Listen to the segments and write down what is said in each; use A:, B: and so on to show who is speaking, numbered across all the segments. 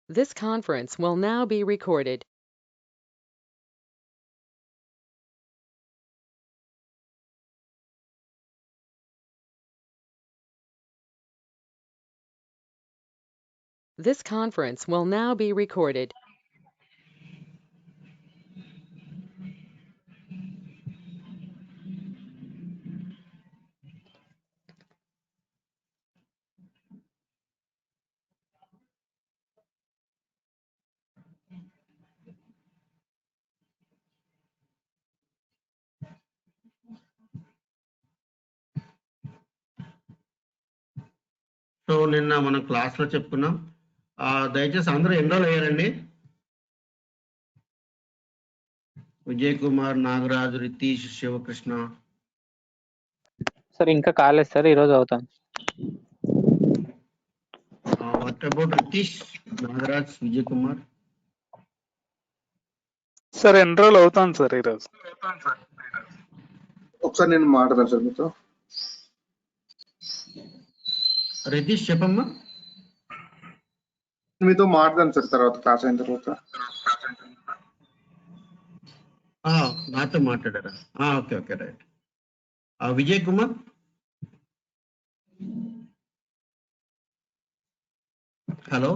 A: This conference will now be recorded. This conference will now be recorded.
B: So నిన్న మనం క్లాస్లో చెప్పుకున్నాం. దయచేసి అందరూ ఎన్రోల్ అయ్యారండి. విజయ్ కుమార్, నాగరాజు, రితీష్, శివకృష్ణ.
C: సార్ ఇంకా కాలేదు సార్, ఈరోజు అవుతాను.
B: What about Ritesh, Nagaraj, Vijay Kumar?
D: Sir enrol అవుతాను సార్ ఈరోజు.
E: ఒకసారి నేను మాట్లాడతాను సార్ మీతో.
B: రితీష్ చెప్పమ్మా.
E: మీతో మాట్లాడతాను సార్ తర్వాత, క్లాస్ అయిన తర్వాత.
B: నాతో మాట్లాడారా? Okay okay right. Vijay Kumar. Hello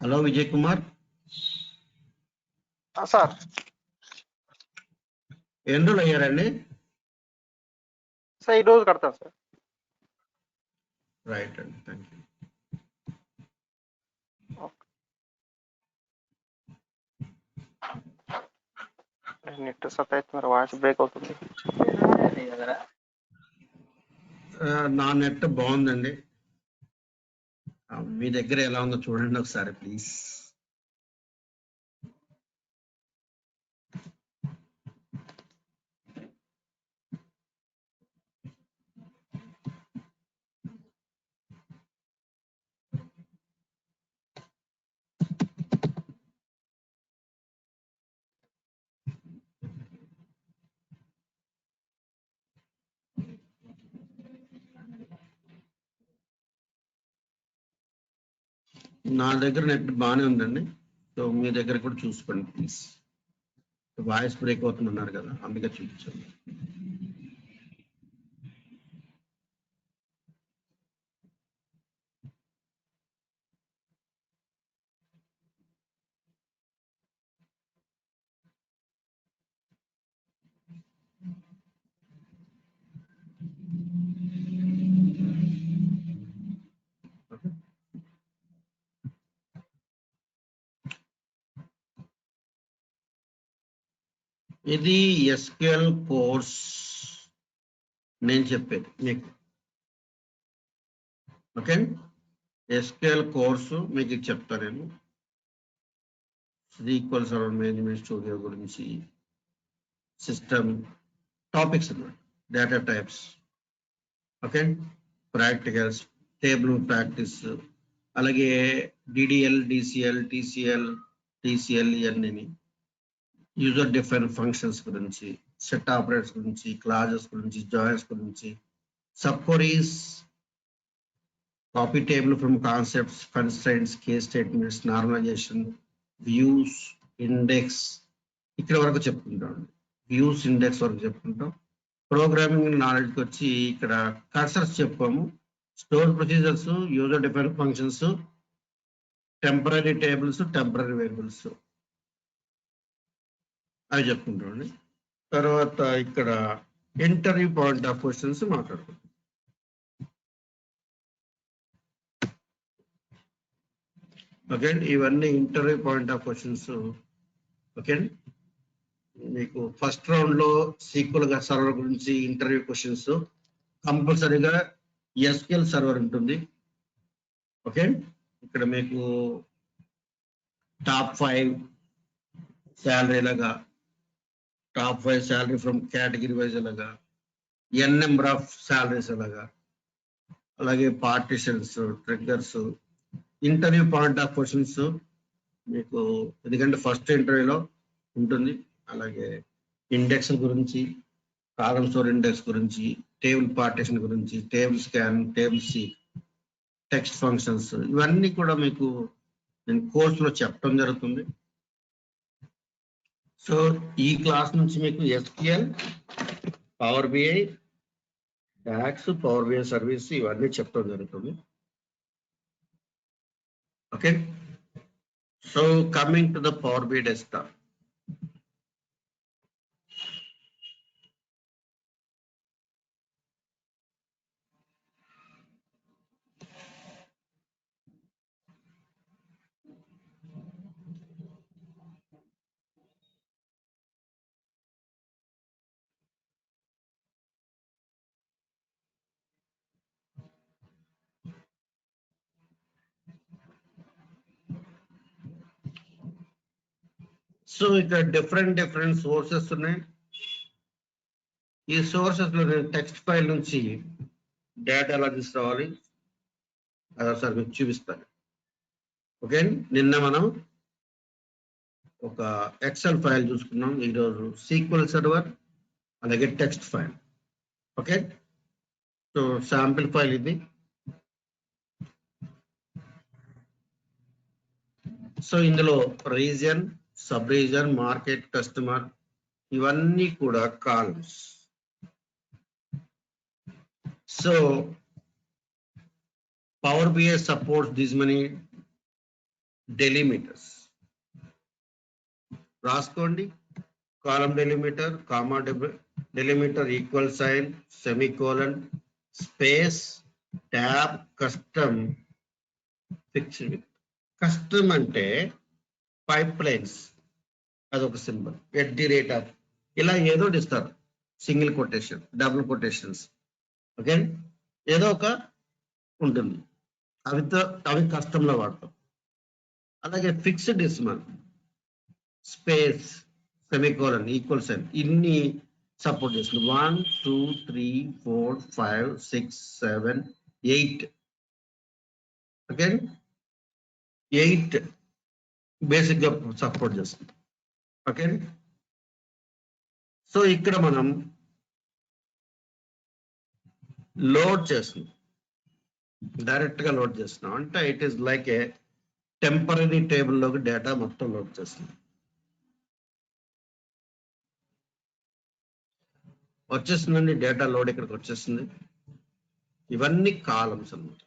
B: hello Vijay Kumar
D: sir
B: enrol అయ్యారండి?
D: సార్ ఈరోజు కడతాను సార్.
B: రైట్ అండి, థ్యాంక్ యూ.
D: నెట్ సతైతే మరి వాయిస్ బ్రేక్ అవుతుంది.
B: నా నెట్ బాగుందండి. మీ దగ్గర ఎలా ఉందో చూడండి ఒకసారి ప్లీజ్. నా దగ్గర నెట్ బాగానే ఉందండి. సో మీ దగ్గర కూడా చూసుకోండి ప్లీజ్. వాయిస్ బ్రేక్ అవుతుందన్నారు కదా, అందుకే చూపించండి. ఇది ఎస్క్యూఎల్ కోర్స్ నేను చెప్పేది మీకు. ఓకే, ఎస్క్యూఎల్ కోర్సు మీకు చెప్తాను నేను. ఈక్వల్ సర్వర్ మేనేజ్మెంట్ స్టూడియో గురించి, సిస్టమ్ టాపిక్స్ అన్నమాట, data types, okay, practicals, table practice, అలాగే డిడిఎల్, డిసిఎల్, టీసీఎల్ ఇవన్నీ, యూజర్ డిఫైన్ ఫంక్షన్స్ గురించి, సెట్ ఆపరేటర్స్ గురించి, క్లాజెస్ గురించి, జాయిన్స్ గురించి, subqueries, copy table from concepts, constraints, case statements, normalisation, views, index, ఇక్కడ వరకు చెప్పుకుంటాం. వ్యూస్, ఇండెక్స్ వరకు చెప్పుకుంటాం. ప్రోగ్రామింగ్ నాలెడ్జ్కి వచ్చి ఇక్కడ కర్సర్స్ చెప్పుకోము. Store procedures, user define functions, temporary tables, temporary variables అవి చెప్పుకుంటామండి. తర్వాత ఇక్కడ ఇంటర్వ్యూ పాయింట్ ఆఫ్ క్వశ్చన్స్ మాట్లాడుకుంటాం. ఓకే, ఇవన్నీ interview point of questions. Okay, మీకు ఫస్ట్ రౌండ్ లో సీక్వెల్ సర్వర్ గురించి ఇంటర్వ్యూ క్వశ్చన్స్, కంపల్సరీగా ఎస్క్యూఎల్ సర్వర్ ఉంటుంది. ఓకే, ఇక్కడ మీకు టాప్ 5 శాలరీ లాగా, top 5 salary from category wise అలాగా, ఎన్ నెంబర్ ఆఫ్ శాలరీస్ అలాగా, అలాగే partitions, triggers, interview point of questions మీకు, ఎందుకంటే ఫస్ట్ ఇంటర్వ్యూలో ఉంటుంది. అలాగే ఇండెక్స్ గురించి, కాలమ్ స్టోర్ ఇండెక్స్ గురించి, టేబుల్ పార్టిషన్ గురించి, table scan, table seek, text functions, ఇవన్నీ కూడా మీకు నేను కోర్సులో చెప్పడం జరుగుతుంది. సో ఈ క్లాస్ నుంచి మీకు SQL, Power BI, DAX, Power BI service ఇవన్నీ చెప్పడం జరుగుతుంది. Okay, so coming to the Power BI desktop. So ఇక్కడ డిఫరెంట్ సోర్సెస్ ఉన్నాయి. ఈ సోర్సెస్ లో నేను టెక్స్ట్ ఫైల్ నుంచి డేటా ఎలా తీసుకురావాలి అదొకసారి మీకు చూపిస్తాను. ఓకే, నిన్న మనం ఒక ఎక్సెల్ ఫైల్ చూసుకున్నాం, ఈరోజు సీక్వెల్ సర్వర్ అలాగే text file. Okay, so sample file ఇది. సో ఇందులో region, sub region, market, customer ఇవన్నీ కూడా columns. So Power BI supports these many delimiters. రాసుకోండి, column delimiter, comma delimiter, equal sign, semicolon, space, tab, custom, fixed. Custom అంటే pipe lines, అదొక symbol. @ ఆఫ్ ఇలా ఏదో ఇస్తారు, single quotation, double quotations. Okay, ఏదో ఒక ఉంటుంది, అవి కస్టంలో వాడతాం. అలాగే fixed decimal, space, semicolon, equal sign ఇన్ని సపోర్ట్ చేస్తుంది. 1 2 3 4 5 6 7 8. ఓకే, 8 బేసిక్ గా సపోర్ట్ చేస్తుంది. ఓకే, సో ఇక్కడ మనం లోడ్ చేస్తున్నాం, డైరెక్ట్ గా లోడ్ చేస్తున్నాం. అంటే it is like a temporary టేబుల్లోకి డేటా మొత్తం లోడ్ చేస్తున్నాం. వచ్చేస్తుందండి డేటా లోడ్, ఇక్కడికి వచ్చేస్తుంది. ఇవన్నీ కాలమ్స్ అన్నమాట.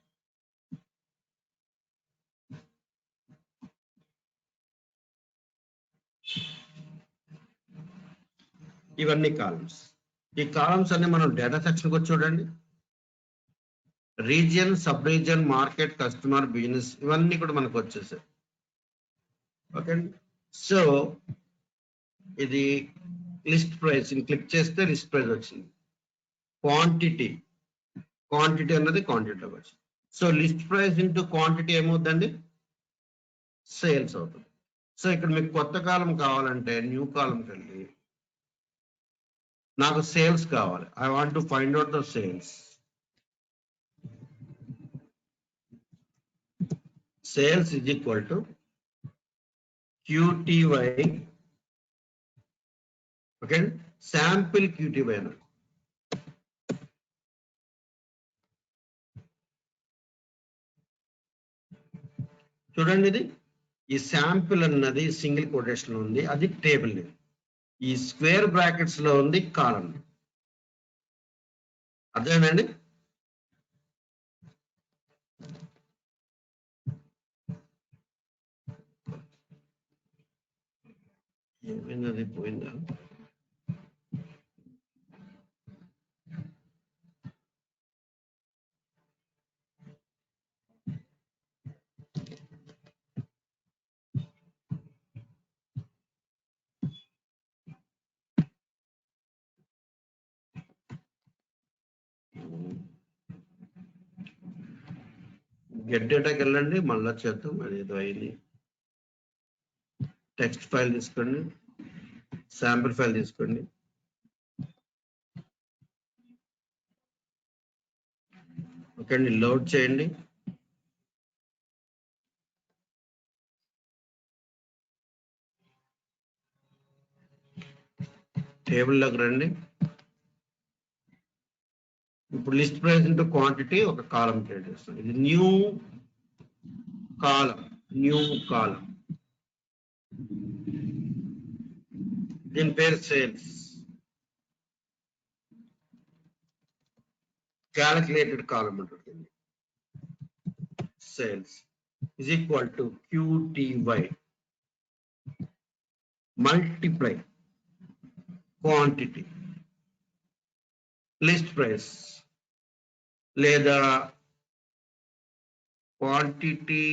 B: ఇవన్నీ కాలమ్స్. ఈ కాలమ్స్ అన్ని మనం డేటా సెక్షన్కి వచ్చి చూడండి. Region, sub region, market, customer, business ఇవన్నీ కూడా మనకు వచ్చేసాయి. ఓకే, సో ఇది లిస్ట్ ప్రైస్, క్లిక్ చేస్తే లిస్ట్ ప్రైస్ వచ్చింది. క్వాంటిటీ అన్నది క్వాంటిటీ వచ్చింది. So list price into quantity ఏమవుతుందండి, సేల్స్ అవుతుంది. సో ఇక్కడ మీకు కొత్త కాలం కావాలంటే న్యూ కాలంకి వెళ్ళి నాకు సేల్స్ కావాలి, I want to find out the sales. Sales is equal to QTY. Okay, sample QTY అన్నది. చూడండి, ఇది ఈ శాంపిల్ అన్నది సింగిల్ కొటేషన్ ఉంది, అది టేబుల్ నేమ్. ఈ స్క్వేర్ బ్రాకెట్స్ లో ఉంది కాలం. అర్థమేనండి? ఏమైంది, పోయిందా? గెట్ డేటాకి వెళ్ళండి, మళ్ళా చేద్దాం. అది ఏదో అయింది. టెక్స్ట్ ఫైల్ తీసుకోండి, శాంపిల్ ఫైల్ తీసుకోండి. ఓకే అండి, లోడ్ చేయండి. టేబుల్లోకి రండి. ఇప్పుడు లిస్ట్ ప్రైస్ ఇంటూ క్వాంటిటీ ఒక కాలం క్రియేట్ చేస్తాం. ఇది న్యూ కాలం. దీని పేరు సేల్స్. క్యాలిక్యులేటెడ్ కాలం ఉంటుంది. Sales is equal to QTY multiply quantity list price లేదా క్వాంటిటీ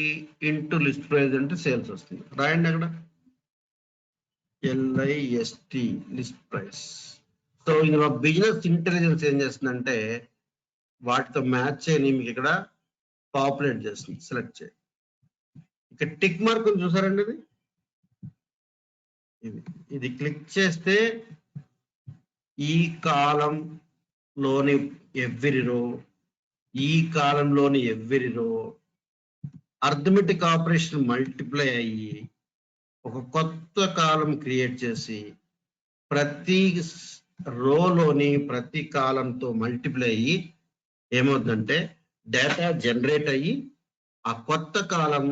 B: ఇంటూ లిస్ట్ ప్రైస్ అంటే సేల్స్ వస్తుంది. రాయండి అక్కడ LIST లిస్ట్ ప్రైస్. సో ఇందులో బిజినెస్ ఇంటెలిజెన్స్ ఏం చేస్తుందంటే వాటితో మ్యాచ్ చేయని మీకు ఇక్కడ పాపులేట్ చేస్తుంది. సెలెక్ట్ చేయండి. ఇక్కడ టిక్ మార్క్ చూసారండి, ఇది క్లిక్ చేస్తే ఈ కాలంలోని ఎవ్రీ రో, ఈ కాలంలోని ఎవ్రీ రో అర్థమెటిక్ ఆపరేషన్ మల్టిప్లై అయ్యి ఒక కొత్త కాలం క్రియేట్ చేసి ప్రతి రోలోని ప్రతి కాలంతో మల్టిప్లై అయ్యి ఏమవుతుందంటే డేటా జనరేట్ అయ్యి ఆ కొత్త కాలం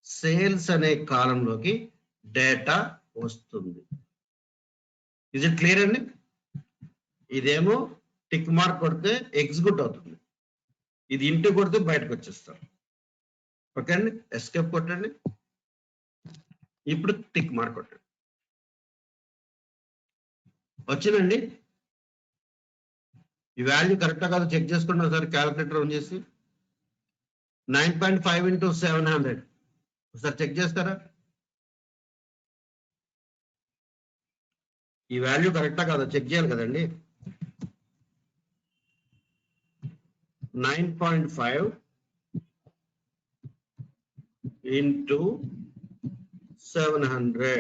B: సేల్స్ అనే కాలంలోకి డేటా వస్తుంది. ఇది క్లియర్ అండి. ఇదేమో టిక్ మార్క్ కొడితే ఎగ్జిక్యూట్ అవుతుంది, ఇది ఇంటూ కొడితే బయటకు వచ్చేస్తాం. ఓకే అండి, ఎస్కేప్ కొట్టండి. ఇప్పుడు టిక్ మార్క్ కొట్టండి. వచ్చిందండి. ఈ వాల్యూ కరెక్టా కాదు చెక్ చేసుకున్నా సార్ క్యాలిక్యులేటర్ ఆన్ చేసి. 9.5 into 700 ఒకసారి చెక్ చేస్తారా? ఈ వాల్యూ కరెక్టా కాదా చెక్ చేయాలి కదండి. 9.5 into 700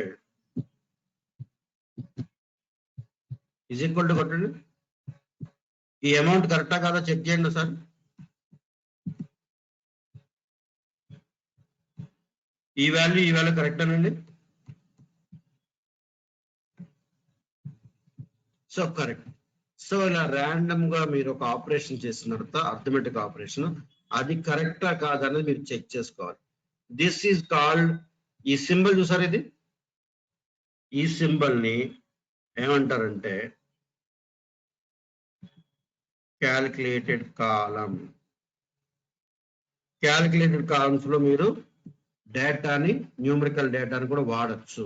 B: is equal to కొట్టండి. ఈ అమౌంట్ కరెక్టా కాదా చెక్ చేయండి సార్. ఈ వాల్యూ కరెక్టేనండి. So correct. సో ఇలా ర్యాండమ్ గా మీరు ఒక ఆపరేషన్ చేసిన తర్వాత అర్థమెటిక్ ఆపరేషన్ అది కరెక్టా కాదనేది మీరు చెక్ చేసుకోవాలి. దిస్ ఈజ్ కాల్డ్, ఈ సింబల్ చూసారు, ఇది ఈ సింబల్ ని ఏమంటారంటే క్యాలిక్యులేటెడ్ కాలం. క్యాలిక్యులేటెడ్ కాలమ్స్ లో మీరు డేటాని, న్యూమరికల్ డేటాని కూడా వాడచ్చు.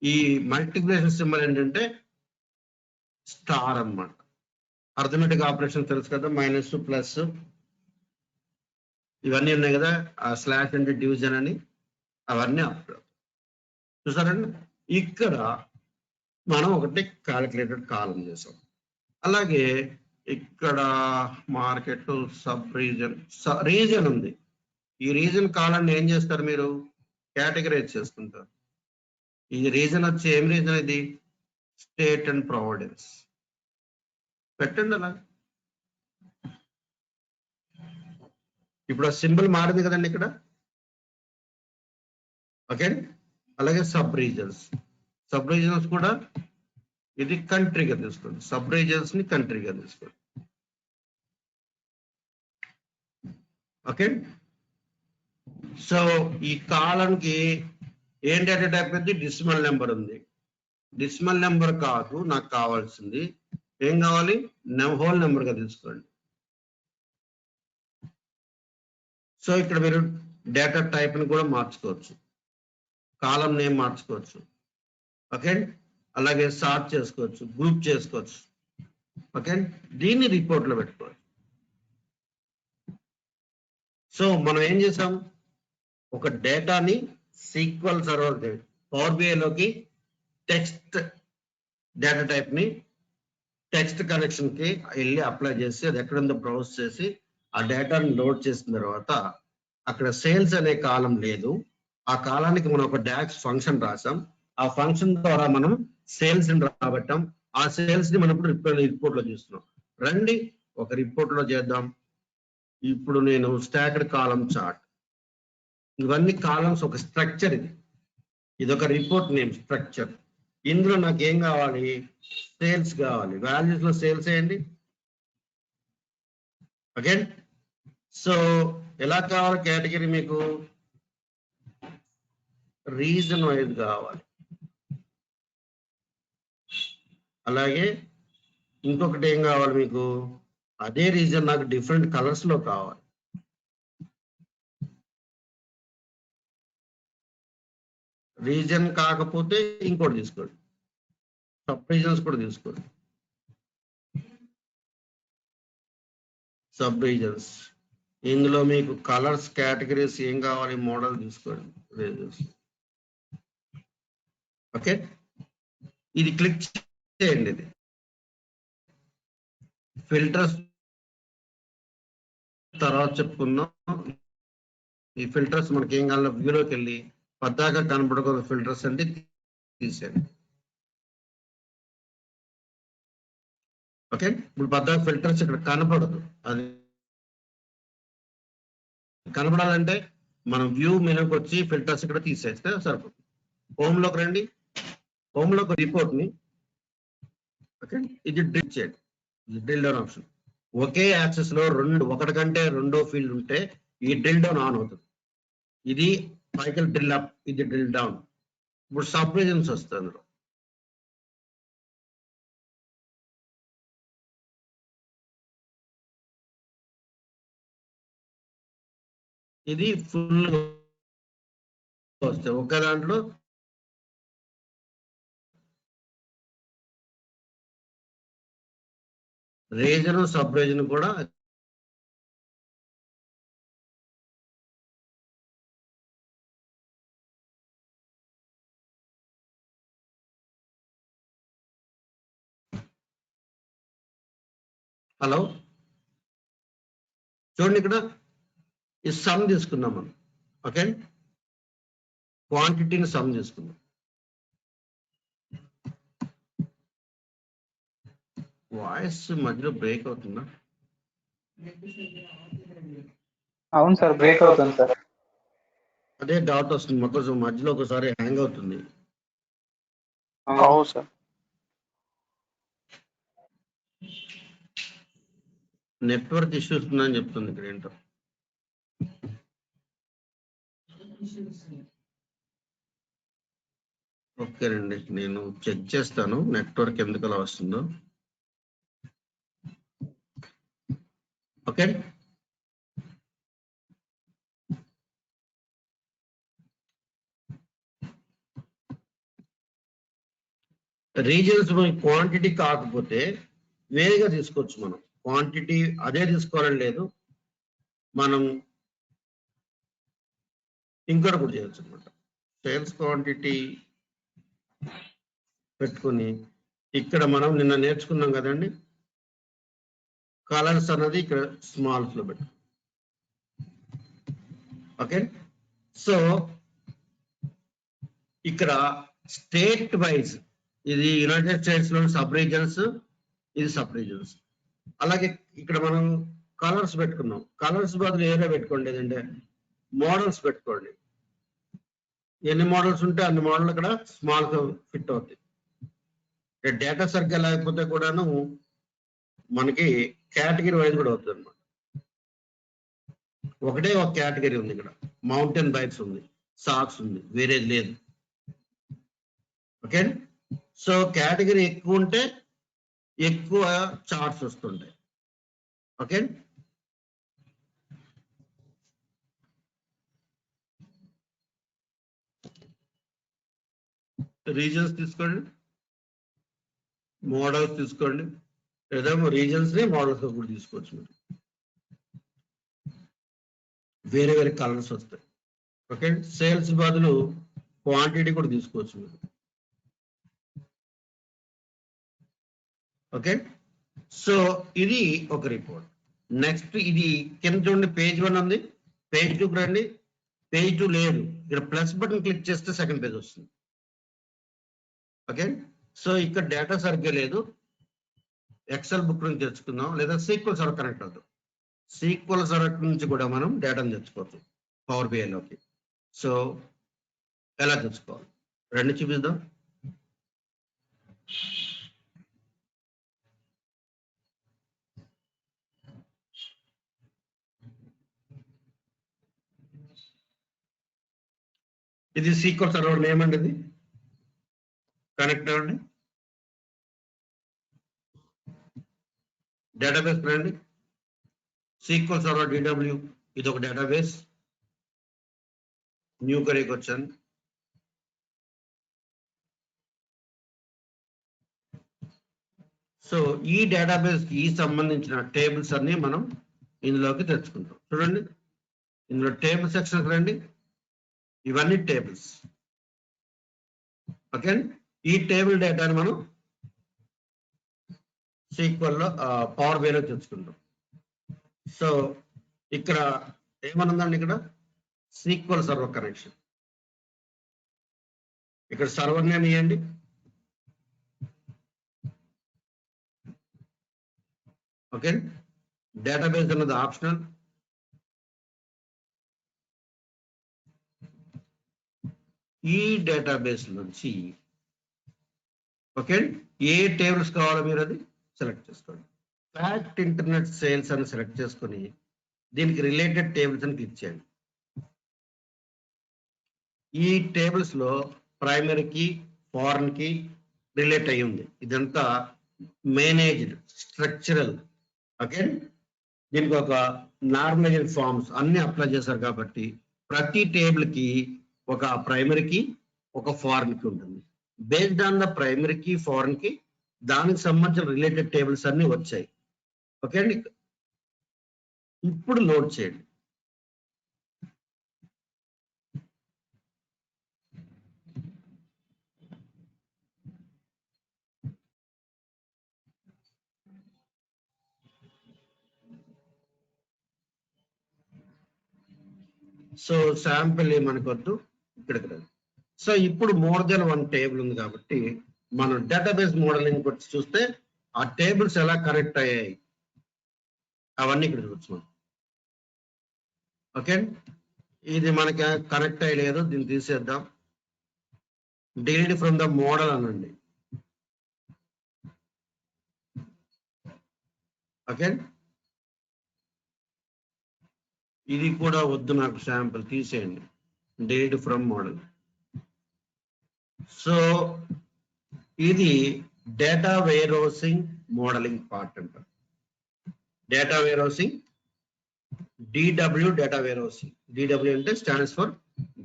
B: ఈ మల్టిప్లికేషన్ సింబల్ ఏంటంటే స్టార్ అన్నమాట. అర్థమెటిక్ ఆపరేషన్ తెలుసు కదా, మైనస్ ప్లస్ ఇవన్నీ ఉన్నాయి కదా, ఆ స్లాష్ అంటే డివిజన్ అని, అవన్నీ అప్పుడు చూసారండి. ఇక్కడ మనం ఒకటి క్యాలిక్యులేటెడ్ కాలం చేసాం. అలాగే ఇక్కడ మార్కెట్ సబ్ రీజన్ ఉంది. ఈ రీజన్ కాలాన్ని ఏం చేస్తారు మీరు? కేటగరైజ్ చేసుకుంటారు. ఈ రీజన్ వచ్చి ఏం రీజన్? ఇది స్టేట్ అండ్ ప్రావిడెన్స్. పెట్టండి అలా. ఇప్పుడు ఆ సింబల్ మారింది కదండి ఇక్కడ. ఓకే. అలాగే సబ్ రీజన్స్ కూడా ఇది కంట్రీగా తీసుకోండి. సబ్ రీజన్స్ ని కంట్రీగా తీసుకోండి. ఓకే. సో ఈ కాలంకి ఏం డేటా టైప్ ఉంది? డెసిమల్ నెంబర్ ఉంది. డెసిమల్ నెంబర్ కాదు నాకు కావాల్సింది, ఏం కావాలి? హోల్ నెంబర్ గా తీసుకోండి. సో ఇక్కడ మీరు డేటా టైప్ ని కూడా మార్చుకోవచ్చు, కాలం నేమ్ మార్చుకోవచ్చు. ఓకే. అలాగే సార్ట్ చేసుకోవచ్చు, గ్రూప్ చేసుకోవచ్చు. ఓకే. దీన్ని రిపోర్ట్ లో పెట్టుకోవచ్చు. సో మనం ఏం చేసాం? ఒక డేటాని సీక్వెల్ సర్వర్ పవర్ బిఐలోకి టెక్స్ట్ డేటా టైప్ ని టెక్స్ట్ కనెక్షన్ కి వెళ్ళి అప్లై చేసి అది ఎక్కడుందో బ్రౌజ్ చేసి ఆ డేటాని లోడ్ చేసిన తర్వాత అక్కడ సేల్స్ అనే కాలం లేదు. ఆ కాలానికి మనం ఒక డాక్స్ ఫంక్షన్ రాసాం. ఆ ఫంక్షన్ ద్వారా మనం సేల్స్ ని రాబట్టాం. ఆ సేల్స్ ని మనం ఇప్పుడు రిపోర్ట్ లో చూస్తున్నాం. రండి ఒక రిపోర్ట్ లో చేద్దాం. ఇప్పుడు నేను స్టాక్డ్ కాలం చార్ట్, ఇవన్నీ కాలమ్స్ ఒక స్ట్రక్చర్. ఇది ఒక రిపోర్ట్ నేమ్ ఓకే. సో ఎలా కావాలి కేటగిరీ మీకు? రీజన్ వైజ్ కావాలి. అలాగే ఇంకొకటి ఏం కావాలి మీకు? అదే రీజన్ నాకు డిఫరెంట్ కలర్స్ లో కావాలి. రీజన్ కాకపోతే ఇంకోటి తీసుకోండి, సబ్ రీజన్స్ కూడా తీసుకోండి. సబ్ రీజన్స్ ఇందులో మీకు కలర్స్ కేటగిరీస్ ఏం కావాలి? మోడల్ తీసుకోండి. ఓకే, ఇది క్లిక్ చేయండి. ఇది ఫిల్టర్స్ తర్వాత చెప్పుకుందాం. ఈ ఫిల్టర్స్ మనకి ఏం కావాలి? వ్యూలోకి వెళ్ళి పద్దాక కనపడకూడదు ఫిల్టర్స్ అంటే తీసేయండి. ఓకే, ఇప్పుడు పద్దాక ఫిల్టర్స్ ఇక్కడ కనపడదు. అది కనపడాలంటే మనం వ్యూ మెనూకి వచ్చి ఫిల్టర్స్ ఇక్కడ తీసేస్తే సరిపోతుంది. హోమ్ లోకి రండి. హోమ్ లోకి రిపోర్ట్ ని ఓకే, ఇది డ్రిల్ చేయండి. ఇది డ్రిల్ డౌన్ ఆప్షన్. ఒకే యాక్సెస్ లో ఒకటి కంటే రెండో ఫీల్డ్ ఉంటే ఈ డ్రిల్ డౌన్ ఆన్ అవుతుంది. ఇది పైకి డ్రిల్ అప్, ఇది డ్రిల్ డౌన్. ఇప్పుడు సబ్ రీజన్స్ వస్తుంది అందులో. ఇది ఫుల్ వస్తాయి ఒక దాంట్లో. రీజన్ సబ్ రీజన్ కూడా హలో చూడండి, ఇక్కడ ఈ సమ్ తీసుకుందాం మనం. ఓకే, క్వాంటిటీని సమ్ తీసుకుందాం. వాయిస్ మధ్యలో బ్రేక్ అవుతుందా?
C: అవును సార్, బ్రేక్ అవుతుంది సార్.
B: అదే డౌట్ వస్తుంది మొత్తం, మధ్యలో ఒకసారి హ్యాంగ్ అవుతుంది.
D: అవును సార్.
B: నెట్వర్క్ ఇష్యూస్ ఉందని చెప్తుంది ఇక్కడ ఏంటో. ఓకేనండి, నేను చెక్ చేస్తాను నెట్వర్క్ ఎందుకు అలా వస్తుందో. ఓకే, రీజన్స్ క్వాంటిటీ కాకపోతే వేరేగా తీసుకోవచ్చు మనం. క్వాంటిటీ అదే తీసుకోవాలని లేదు, మనం ఇంకోటి కూడా చేయొచ్చు అనమాట. సేల్స్ క్వాంటిటీ పెట్టుకుని ఇక్కడ మనం నిన్న నేర్చుకున్నాం కదండి, కలర్స్ అన్నది ఇక్కడ స్మాల్స్ లో పెట్టు. ఓకే, సో ఇక్కడ స్టేట్ వైజ్ ఇది యునైటెడ్ స్టేట్స్ లో సబ్ రీజన్స్, ఇది సబ్ రీజన్స్. అలాగే ఇక్కడ మనం కలర్స్ పెట్టుకున్నాం. కలర్స్ బదులు ఏదో పెట్టుకోండి, ఏదంటే మోడల్స్ పెట్టుకోండి. ఎన్ని మోడల్స్ ఉంటే అన్ని మోడల్ ఇక్కడ స్మాల్ ఫిట్ అవుతాయి. డేటా సరిగ్గా లేకపోతే కూడాను మనకి కేటగిరీ వైజ్ కూడా అవుతుంది అనమాట. ఒకటే ఒక కేటగిరీ ఉంది ఇక్కడ, మౌంటైన్ బైక్స్ ఉంది, సాక్స్ ఉంది, వేరేది లేదు. ఓకే, సో కేటగిరీ ఎక్కువ ఉంటే ఎక్కువ చార్ట్స్ వస్తుంటాయి. ఓకే, రీజన్స్ తీసుకోండి, మోడల్స్ తీసుకోండి, లేదా రీజన్స్ ని మోడల్స్ కూడా తీసుకోవచ్చు. మీరు వేరే వేరే కలర్స్ వస్తాయి. ఓకే, సేల్స్ బదులు క్వాంటిటీ కూడా తీసుకోవచ్చు మీరు. ఓకే, సో ఇది ఒక రిపోర్ట్. నెక్స్ట్ ఇది కింద చూడండి, పేజ్ 1 ఉంది, పేజ్ 2కి రండి. పేజ్ 2 లేదు, ఇక్కడ ప్లస్ బటన్ క్లిక్ చేస్తే సెకండ్ పేజ్ వస్తుంది. ఓకే, సో ఇక్కడ డేటా సరిగ్గా లేదు, ఎక్సెల్ బుక్ నుంచి తెచ్చుకుందాం, లేదా సీక్వెల్ సర్వర్ కనెక్ట్ అవుతాం. సీక్వెల్ సర్వర్ నుంచి కూడా మనం డేటాను తెచ్చుకోవచ్చు పవర్ బిఐలోకి. సో ఎలా తెచ్చుకోవాలి రెండు చూపిద్దాం. ఇది సీక్వెల్ సర్వర్ నేమ్ అండి. ఇది కనెక్ట్ అవ్వండి. డేటాబేస్ రండి. సీక్వెల్ సర్వర్ DW ఇది ఒక డేటాబేస్. న్యూ కరీకి వచ్చాను. సో ఈ డేటాబేస్ కి సంబంధించిన టేబుల్స్ అన్ని మనం ఇందులోకి తెచ్చుకుంటాం. చూడండి, ఇందులో టేబుల్ సెక్షన్స్ రండి. ఇవన్నీ టేబుల్స్. ఓకే, ఈ టేబుల్ డేటాని మనం సీక్వెల్ లో పవర్ బిలో తెచ్చుకుంటాం. సో ఇక్కడ ఏమనుందండి, ఇక్కడ సీక్వెల్ సర్వర్ కనెక్షన్. ఇక్కడ సర్వర్ నేమ్ ఇవ్వండి. ఓకే, డేటాబేస్ అన్నది ఆప్షనల్. ఈ డేటాబేస్ నుంచి ఓకే ఏ టేబుల్స్ కావాలో మీరు అది సెలెక్ట్ చేసుకోండి. ఫ్యాక్ట్ ఇంటర్నెట్ సేల్స్ అని సెలెక్ట్ చేసుకొని దీనికి రిలేటెడ్ టేబుల్స్ అని క్లిక్ చేయండి. ఈ టేబుల్స్ లో ప్రైమరీకి ఫారెన్ కి రిలేట్ అయి ఉంది. ఇదంతా మేనేజ్డ్ స్ట్రక్చరల్. ఓకే, దీనికి ఒక నార్మలైజ్డ్ ఫార్మ్స్ అన్ని అప్లై చేశారు కాబట్టి ప్రతి టేబుల్ కి ఒక ప్రైమరీకి ఒక ఫారెన్ కి ఉంటుంది. బేస్డ్ ఆన్ ద ప్రైమరీకి ఫారెన్ కి దానికి సంబంధించిన రిలేటెడ్ టేబుల్స్ అన్ని వచ్చాయి. ఓకే అండి, ఇప్పుడు లోడ్ చేయండి. సో శాంపిల్ ఏమనుకోవద్దు, ఇక్కడికి రండి. సో ఇప్పుడు మోర్ దెన్ వన్ టేబుల్ ఉంది కాబట్టి మనం డేటాబేస్ మోడలింగ్ వచ్చి చూస్తే ఆ టేబుల్స్ ఎలా కనెక్ట్ అయ్యాయి అవన్నీ ఇక్కడ చూస్తున్నాం. ఓకే, ఇది మనకి కనెక్ట్ అయ్యలేదు, దీన్ని తీసేద్దాం. డిలీట్ ఫ్రమ్ ద మోడల్ అనండి. ఓకే, ఇది కూడా వద్దు, నాకు శాంపుల్ తీసేయండి. Delete from model. సో ఇది data warehousing modelling part అంటారు. Data warehousing DW data warehousing. DW అంటే stands for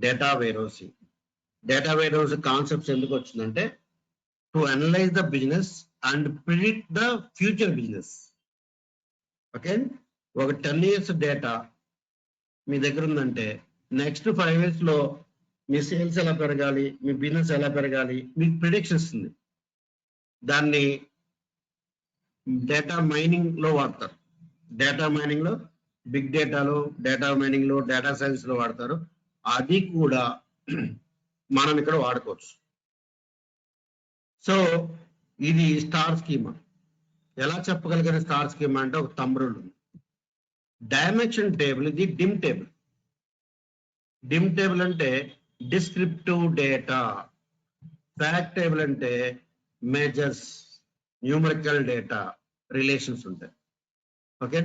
B: data warehousing. Data warehousing concepts ఎందుకు వచ్చిందంటే to analyse the business and predict the future business. Okay, ఒక 10 years data మీ దగ్గర ఉందంటే next 5 years లో మీ sales ఎలా పెరగాలి, మీ business ఎలా పెరగాలి, మీకు ప్రిడిక్షన్స్ ఉంది. దాన్ని డేటా మైనింగ్ లో వాడతారు. డేటా మైనింగ్ లో, బిగ్ డేటాలో, డేటా మైనింగ్ లో, డేటా సైన్స్ లో వాడతారు. అది కూడా మనం ఇక్కడ వాడుకోవచ్చు. సో ఇది స్టార్ స్కీమా. ఎలా చెప్పగలిగిన స్టార్ స్కీమా అంటే ఒక తంబ్రులు ఉంది. డైమెన్షన్ టేబుల్ ఇది డిమ్ టేబుల్. డిమ్ టేబుల్ అంటే డిస్క్రిప్టివ్ డేటా. ఫ్యాక్ట్ టేబుల్ అంటే మేజర్స్, న్యూమరికల్ డేటా, రిలేషన్స్ ఉంటాయి. ఓకే,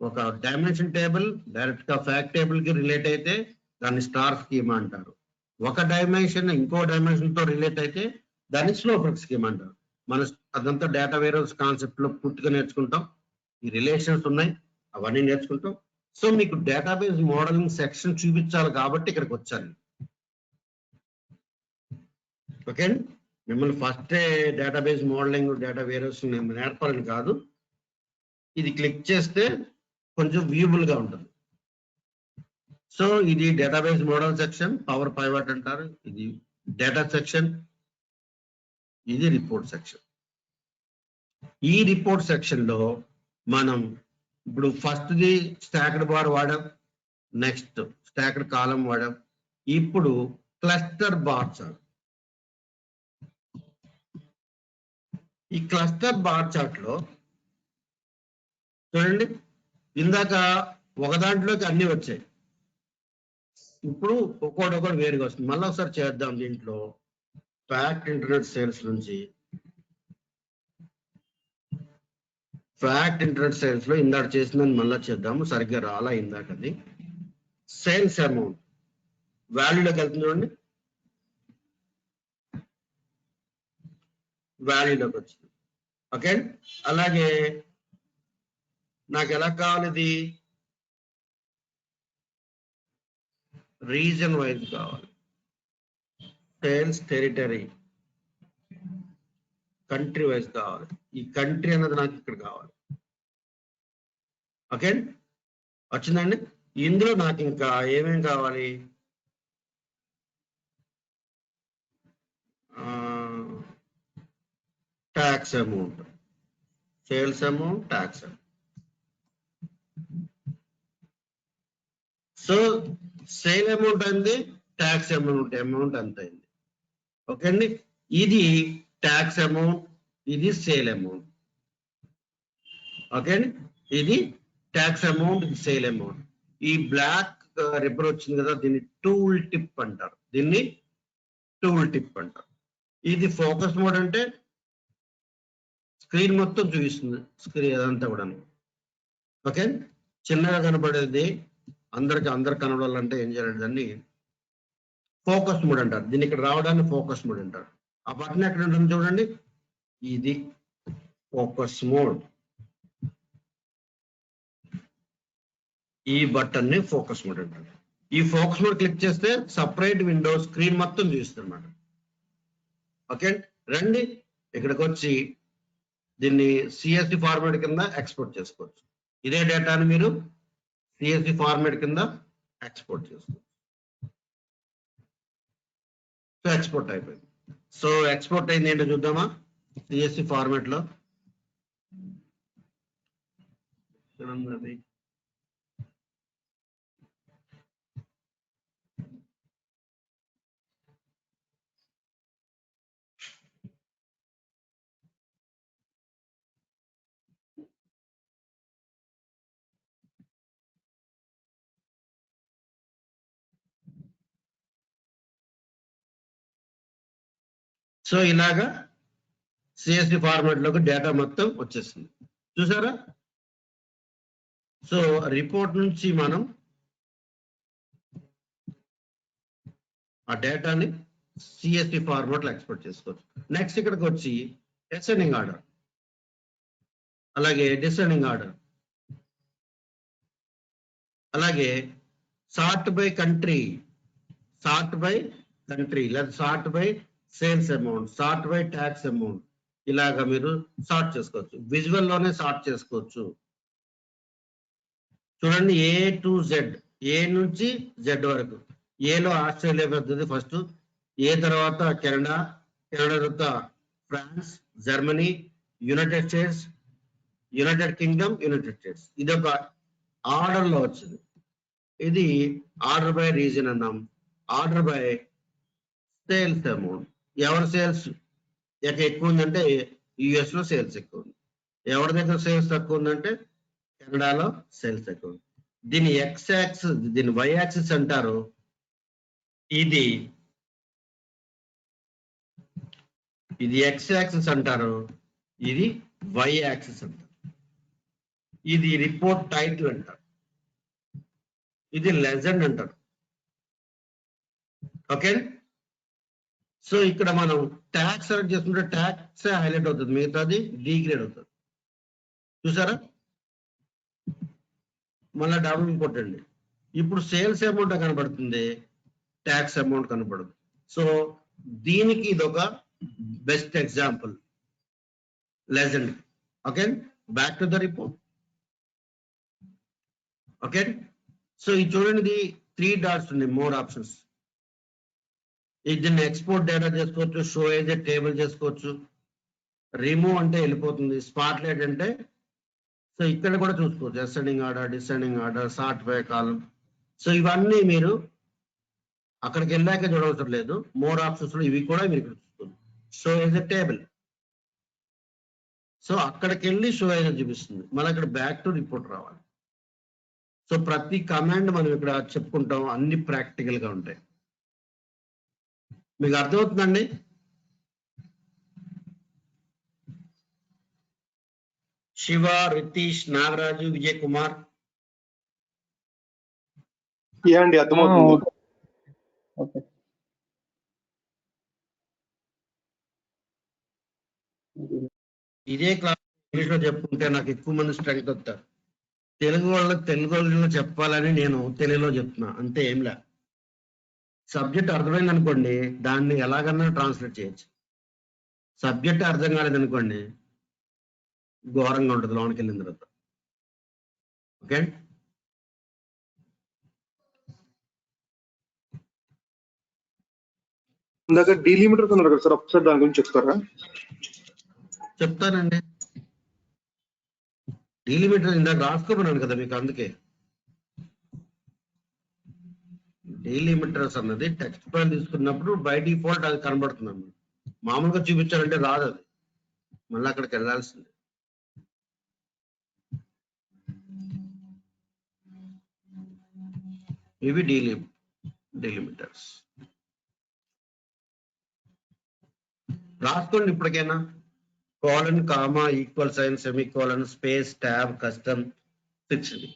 B: ఒక డైమెన్షన్ టేబుల్ డైరెక్ట్ గా ఫ్యాక్ట్ టేబుల్ కి రిలేట్ అయితే దాన్ని స్టార్ స్కీమా అంటారు. ఒక డైమెన్షన్ ఇంకో డైమెన్షన్ తో రిలేట్ అయితే దాన్ని స్నోఫ్లేక్ స్కీమా అంటారు. మన అదంతా డేటా వేర్ హౌస్ కాన్సెప్ట్ లో పూర్తిగా నేర్చుకుంటాం. ఈ రిలేషన్స్ ఉన్నాయి, అవన్నీ నేర్చుకుంటాం. సో మీకు డేటాబేస్ మోడలింగ్ సెక్షన్ చూపించాలి కాబట్టి ఇక్కడికి వచ్చాను. ఓకే, మిమ్మల్ని first database modelling, data warehouse నేర్పాలని కాదు. ఇది క్లిక్ చేస్తే కొంచెం వ్యూబుల్ గా ఉంటుంది. సో ఇది database model section, power pivot అంటారు. ఇది డేటా సెక్షన్, ఇది రిపోర్ట్ సెక్షన్. ఈ రిపోర్ట్ సెక్షన్ లో మనం ఇప్పుడు ఫస్ట్ ది స్టాక్డ్ బార్ వాడాం, నెక్స్ట్ స్టాక్డ్ కాలం వాడాం, ఇప్పుడు క్లస్టర్ బార్ చార్ట్. ఈ క్లస్టర్ బార్ చార్ట్ లో చూడండి, ఇందాక ఒక దాంట్లోకి అన్ని వచ్చాయి, ఇప్పుడు ఒక్కొక్కటి వేరుగా వస్తుంది. మళ్ళీ ఒకసారి చేద్దాం. దీంట్లో ఫ్యాక్ట్ ఇంటర్నెట్ సేల్స్ నుంచి ఫ్యాక్ట్ ఇంటర్నెట్ సేల్స్ లో ఇందాక చేసిందని మళ్ళీ చేద్దాము. సరిగ్గా రాలా ఇందాక. అది సేల్స్ అమౌంట్ వాల్యూలోకి వెళ్తుంది చూడండి. వాల్యూలోకి వచ్చింది. ఓకే, అలాగే నాకు ఎలా కావాలి, ఇది రీజన్ వైజ్ కావాలి. సేల్స్ టెరిటరీ కంట్రీ వైజ్ కావాలి. ఈ కంట్రీ అన్నది నాకు ఇక్కడ కావాలి. ఓకే, వచ్చిందండి. ఇందులో నాకు ఇంకా ఏమేం కావాలి, tax amount, sales amount, tax amount. So sale amount అయింది, ట్యాక్స్ అమౌంట్ అంత అయింది. ఓకే అండి, ఇది ట్యాక్స్ అమౌంట్, ఇది సేల్ అమౌంట్. ఓకే అండి, ఇది ట్యాక్స్ అమౌంట్, ఇది సేల్ అమౌంట్. ఈ బ్లాక్ రిబ్బన్ వచ్చింది కదా, దీన్ని టూల్ టిప్ అంటారు. దీన్ని టూల్ టిప్ అంటారు. ఇది ఫోకస్ మోడ్ అంటే స్క్రీన్ మొత్తం చూపిస్తుంది, స్క్రీన్ అదంతా కూడా. ఓకే, చిన్నగా కనబడేది అందరికి కనబడాలంటే ఏం చేయాలి, దాన్ని ఫోకస్ మోడ్ అంటారు. దీన్ని ఇక్కడ రావడాన్ని ఫోకస్ మోడ్ అంటారు. ఆ బటన్ ఎక్కడ ఉంటుంది చూడండి, ఇది ఫోకస్ మోడ్. ఈ బటన్ ని ఫోకస్ మోడ్ అంటారు. ఈ ఫోకస్ మోడ్ క్లిక్ చేస్తే సపరేట్ విండో స్క్రీన్ మొత్తం చూపిస్తుంది అన్నమాట. ఓకే, రండి ఇక్కడికి వచ్చి దీన్ని సిఎస్వి ఫార్మాట్ కింద ఎక్స్పోర్ట్ చేసుకోవచ్చు. ఇదే డేటాను మీరు సిఎస్వి ఫార్మాట్ కింద ఎక్స్పోర్ట్ చేసుకోవచ్చు. సో ఎక్స్పోర్ట్ అయిపోయింది. సో ఎక్స్పోర్ట్ అయింది ఏంటో చూద్దామా, సిఎస్వి ఫార్మాట్ లో. సో ఇలాగా సిఎస్వి ఫార్మాట్ లోకి డేటా మొత్తం వచ్చేసింది, చూసారా. సో రిపోర్ట్ నుంచి మనం ఆ డేటాని సిఎస్వి ఫార్మాట్ లో ఎక్స్పోర్ట్ చేసుకోవచ్చు. నెక్స్ట్ ఇక్కడికి వచ్చి అసెండింగ్ ఆర్డర్, అలాగే డిసెండింగ్ ఆర్డర్, అలాగే సార్ట్ బై కంట్రీ లేదా sort by sales amount, sort by tax amount, ఇలాగా మీరు సార్ట్ చేసుకోవచ్చు. విజువల్ లోనే సార్ట్ చేసుకోవచ్చు. చూడండి, ఏ టు జెడ్, ఏ నుంచి జెడ్ వరకు. ఏలో ఆస్ట్రేలియా పెద్దది ఫస్ట్, ఏ తర్వాత కెనడా తర్వాత France, Germany, United States, United Kingdom, United States. ఇది ఒక ఆర్డర్ లో వచ్చింది. ఇది ఆర్డర్ బై రీజన్ అన్నాం. ఆర్డర్ బై సేల్స్ అమౌంట్, ఎవరి సేల్స్ ఎక్కువ ఉందంటే యుఎస్ లో సేల్స్ ఎక్కువ ఉంది, ఎవరి దగ్గర సేల్స్ తక్కువ ఉందంటే కెనడాలో సేల్స్ ఎక్కువ ఉంది. దీని ఎక్స్ యాక్సిస్, దీని వై యాక్సిస్ అంటారు. ఇది ఎక్స్ యాక్సిస్ అంటారు, ఇది వై యాక్సిస్ అంటారు. ఇది రిపోర్ట్ టైటిల్ అంటారు, ఇది లెజెండ్ అంటారు. ఓకే, సో ఇక్కడ మనం ట్యాక్స్ సెలెక్ట్ చేసుకుంటే ట్యాక్స్ హైలైట్ అవుతుంది, మిగతాది డిగ్రేడ్ అవుతుంది. చూసారా, మళ్ళీ డబుల్ కొట్టండి. ఇప్పుడు సేల్స్ అమౌంట్ కనబడుతుంది, ట్యాక్స్ అమౌంట్ కనబడదు. సో దీనికి ఇదొక best example, legend. Okay, back to the report. Okay, so ఇది చూడండి, 3 డాట్స్ ఉన్నాయి, మోర్ ఆప్షన్స్. దీన్ని ఎక్స్పోర్ట్ డేటా చేసుకోవచ్చు, షో ఏజ్ టేబుల్ చేసుకోవచ్చు, రిమూవ్ అంటే వెళ్ళిపోతుంది, స్పాట్ లైట్ అంటే సో ఇక్కడ కూడా చూసుకోవచ్చు, ascending order, descending order, sort by column. So ఇవన్నీ మీరు అక్కడికి వెళ్ళాక చూడవసరం లేదు, మోర్ ఆప్షన్స్ లో ఇవి కూడా మీరు చూసుకోవచ్చు. షో ఏజ్ టేబుల్, సో అక్కడికి వెళ్ళి షో ఏజ్ చూపిస్తుంది, మళ్ళీ ఇక్కడ బ్యాక్ టు రిపోర్ట్ రావాలి. సో ప్రతి కమాండ్ మనం ఇక్కడ చెప్పుకుంటాం, అన్ని ప్రాక్టికల్ గా ఉంటాయి. మీకు అర్థమవుతుందండి? శివ, రితీష్, నాగరాజు, విజయ్ కుమార్.
E: అండి అర్థమవుతుంది.
C: ఓకే.
B: ఇదే క్లాస్ ఇంగ్లీష్ లో చెప్పుకుంటే నాకు ఎక్కువ మంది స్ట్రెంగ్త్ వస్తారు. తెలుగులో చెప్పాలని నేను తెలుగులో చెప్తున్నా, అంతే. ఏం లే. సబ్జెక్ట్ అర్థమైంది అనుకోండి, దాన్ని ఎలాగన్నా ట్రాన్స్లేట్ చేయొచ్చు. సబ్జెక్ట్ అర్థం కాలేదనుకోండి, ఘోరంగా ఉంటుంది లోనికి వెళ్ళిన తర్వాత. ఓకే,
E: ఇందాక డీలిమిటర్స్ అన్నారు కదా సార్, ఒకసారి దాని గురించి చెప్తారా?
B: చెప్తానండి. డీలిమిటర్ ఇందాక రాసుకోమన్నాను కదా మీకు, అందుకే. డీలిమిటర్స్ అన్నది టెక్స్ట్ ఫైల్ తీసుకున్నప్పుడు బై డిఫాల్ట్ అది కనబడుతుంది అన్నమాట. మామూలుగా చూపించాలంటే రాదు అది, మళ్ళీ అక్కడికి వెళ్ళాల్సిందే. ఇవి డీలిమిటర్స్ రాసుకోండి ఇప్పటికైనా. Colon, comma, equal sign, semicolon, space, tab, custom, fixed.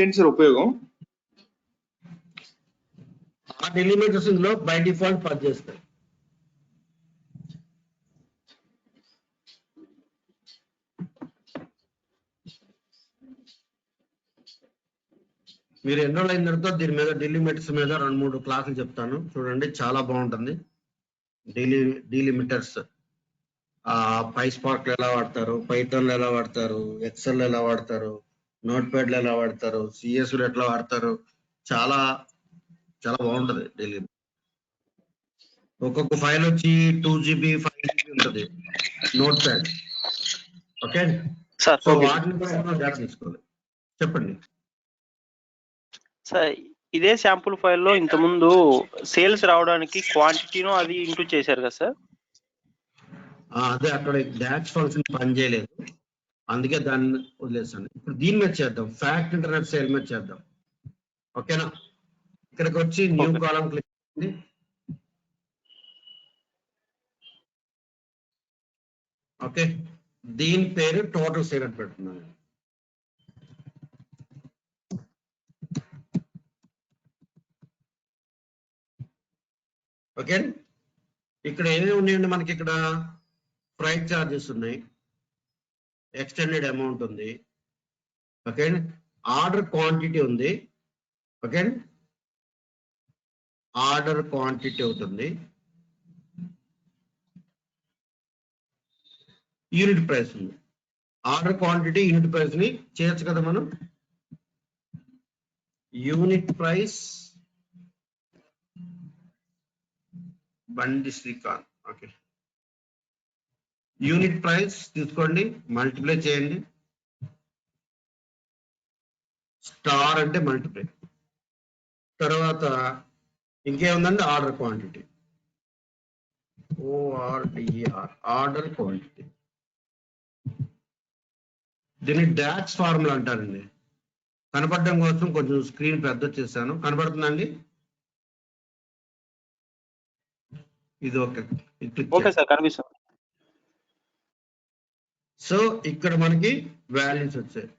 E: ఏంటి సార్ ఉపయోగం?
B: ఆ డెలిమిటర్స్ లో బై డిఫాల్ట్ పనిచేస్తాయి. మీరు ఎన్రోల్ అయిన తర్వాత దీని మీద డీలిమిటర్స్ మీద 2-3 క్లాసులు చెప్తాను, చూడండి, చాలా బాగుంటుంది. డీలిమిటర్స్ పైస్పార్క్ ఎలా వాడతారు, పైథాన్ ఎలా వాడతారు, ఎక్సెల్ ఎలా వాడతారు, నోట్ ప్యాడ్ లో ఎలా వాడతారు, సిఎస్ లో ఎట్లా వాడతారు, చాలా చాలా బాగుంటది. డెలిమిటర్ ఒక్కొక్క ఫైల్ వచ్చి 2 GB 5 GB ఉంటుంది note pad. Okay,
D: sir
B: so వాటిని కూడా మనం డేటా తీసుకోవాలి. చెప్పండి
D: సార్, ఇదే శాంపుల్ ఫైల్లో ఇంతకుముందు సేల్స్ రావడానికి క్వాంటిటీను అది ఇంటూ చేశారు కదా సార్?
B: అదే అక్కడ డాష్ ఫంక్షన్ పని చేయలేదు, అందుకే దాన్ని వదిలేస్తాను. ఇప్పుడు దీని మీద చేద్దాం, ఫ్యాక్ట్ ఇంటర్నెట్ సేల్ మీద చేద్దాం. ఓకేనా, ఇక్కడికి వచ్చి న్యూ కాలం క్లిక్ చేయండి. ఓకే, దీని పేరు టోటల్ సేల్ అని పెడుతున్నాను. ఓకే, ఇక్కడ ఏమేమి ఉన్నాయండి మనకి? ఇక్కడ ఫ్రైట్ చార్జెస్ ఉన్నాయి, ఎక్స్టెండెడ్ అమౌంట్ ఉంది, ఓకే, ఆర్డర్ క్వాంటిటీ ఉంది, ఓకే, ఆర్డర్ క్వాంటిటీ అవుతుంది, యూనిట్ ప్రైస్ ఉంది. ఆర్డర్ క్వాంటిటీ యూనిట్ ప్రైస్ ని చేయొచ్చు కదా మనం. యూనిట్ ప్రైస్ బండి శ్రీకాంత్. ఓకే, యూనిట్ ప్రైస్ తీసుకోండి, మల్టిప్లై చేయండి, స్టార్ అంటే మల్టిప్లై. తర్వాత ఇంకేముందండి? Order quantity, ORDR, order quantity. దీన్ని డాక్స్ ఫార్ములా అంటారండి. కనపడడం కోసం కొంచెం స్క్రీన్ పెద్ద చేశాను, కనపడుతుందండి? ఇది
D: ఓకే సార్, కనిపిస్తుంది.
B: సో ఇక్కడ మనకి వాల్యూస్ వచ్చాయి.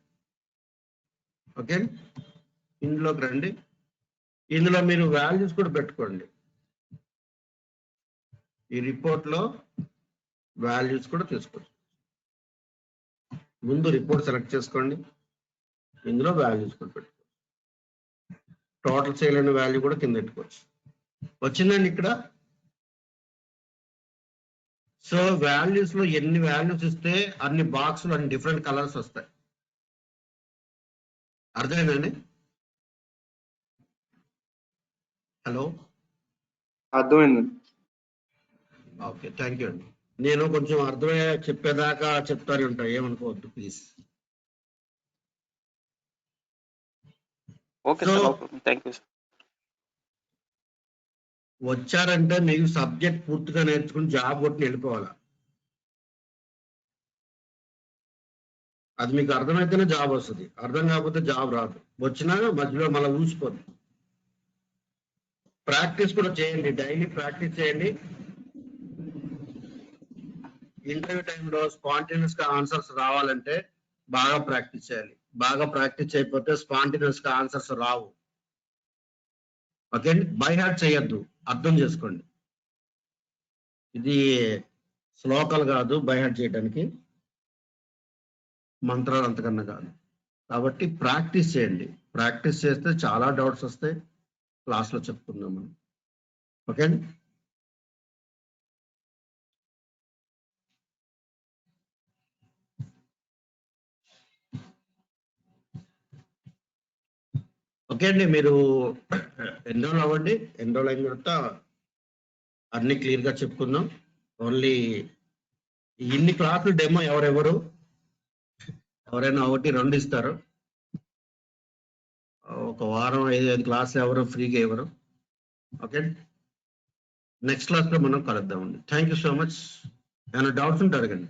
B: ఓకే, ఇందులోకి రండి, ఇందులో మీరు వాల్యూస్ కూడా పెట్టుకోండి. ఈ రిపోర్ట్ లో వాల్యూస్ కూడా తీసుకోండి. ముందు రిపోర్ట్ సెలెక్ట్ చేసుకోండి, ఇందులో వాల్యూస్ కూడా పెట్టుకోండి. టోటల్ సేల్ అనే వాల్యూ కూడా కింద పెట్టుకోవచ్చు. వచ్చిందండి ఇక్కడ. సో వాల్యూస్ లో ఎన్ని వాల్యూస్ ఇస్తే అన్ని బాక్సులు అన్ని డిఫరెంట్ కలర్స్ వస్తాయి. అర్థమైందండి? హలో,
E: అర్థమైందండి.
B: ఓకే, థ్యాంక్ యూ అండి. నేను కొంచెం అర్థమయ్యే చెప్పేదాకా చెప్తానే ఉంటా, ఏమనుకోవద్దు please.
D: Okay sir, thank you sir.
B: వచ్చారంటే మీకు సబ్జెక్ట్ పూర్తిగా నేర్చుకుని జాబ్ కొట్టి వెళ్ళిపోవాలా. అది మీకు అర్థమైతేనే జాబ్ వస్తుంది, అర్థం కాకపోతే జాబ్ రాదు. వచ్చినా మధ్యలో మళ్ళీ ఊసిపోదు. ప్రాక్టీస్ కూడా చేయండి, డైలీ ప్రాక్టీస్ చేయండి. ఇంటర్వ్యూ టైంలో స్పాంటేనియస్ గా ఆన్సర్స్ రావాలంటే బాగా ప్రాక్టీస్ చేయాలి. బాగా ప్రాక్టీస్ చేయకపోతే స్పాంటేనియస్ గా ఆన్సర్స్ రావు. ఓకే అండి, బై హార్ట్ చేయొద్దు, అర్థం చేసుకోండి. ఇది శ్లోకాలు కాదు బై హార్ట్ చేయడానికి, మంత్రాలు అంతకన్నా కాదు. కాబట్టి ప్రాక్టీస్ చేయండి. ప్రాక్టీస్ చేస్తే చాలా డౌట్స్ వస్తాయి, క్లాస్లో చెప్పుకుందాం మనం. ఓకే అండి. ఓకే అండి, మీరు ఎన్రోల్ అవ్వండి. ఎన్రోల్ అయిన తర్వాత అన్ని క్లియర్గా చెప్పుకుందాం. ఓన్లీ ఇన్ని క్లాసులు డెమో ఎవరైనా 1-2 ఇస్తారు. ఒక వారం 5 క్లాసులు ఎవరు ఫ్రీగా ఇవ్వరు. ఓకే, నెక్స్ట్ క్లాస్లో మనం కలుద్దామండి. Thank you so much. ఏమైనా డౌట్స్ ఉంటే అడగండి.